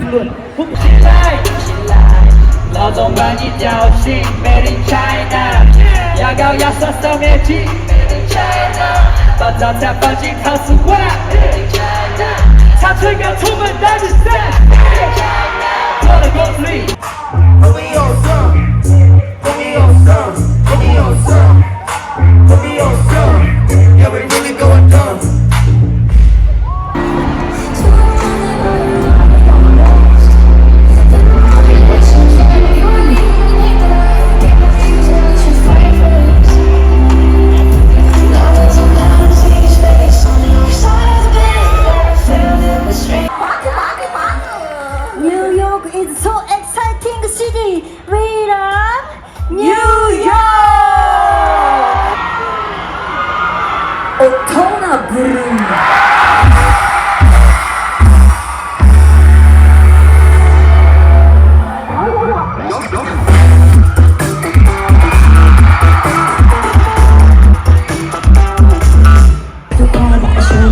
论。起来，劳动把你叫醒 ，Made in China， 牙膏牙刷扫描机 ，Made in China， 把早餐放进陶瓷碗 ，Made in China， 插吹表出门带着伞 ，Made in China， 我的公司里。Put me on some, put me on some, put me on some, put me on some, yeah we really going dumb. New York is so exciting city. We love New York. Otona Blue.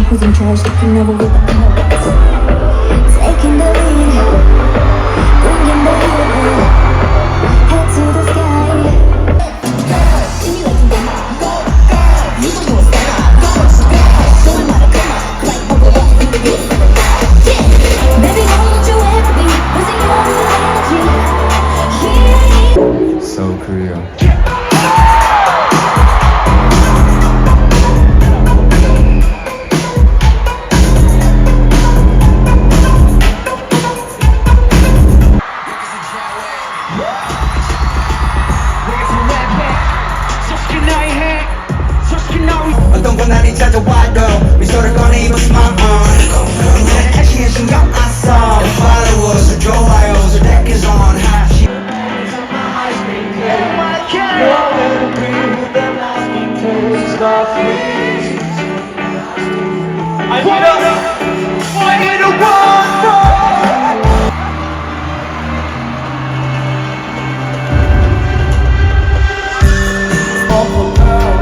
Who's in charge? Looking never with the taking the lead, bringing the heat, head to the sky. Baby, don't you ever be losing your energy. So Korea. 어떤 고난이 찾아와도 미소를 꺼내 입어 smile on 내 애쉬에 신경 안 써 Followers 좋아요 so deck is on hot shit I need a one.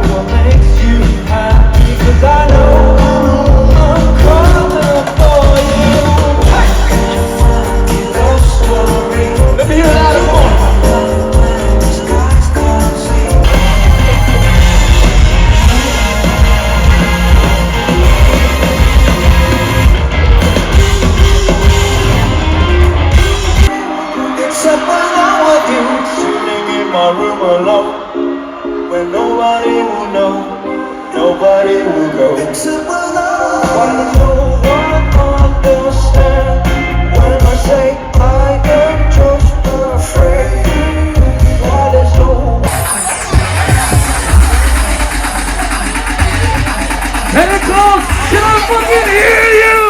What makes you happy? 'Cause I know I'm coming for you. No story. Let me hear that more. Except when I'm with you, sitting in my room alone, when nobody will know, nobody will go. Except when why does no one understand when I say I am just a friend? Why does no one? Pentecost, can I fucking hear you?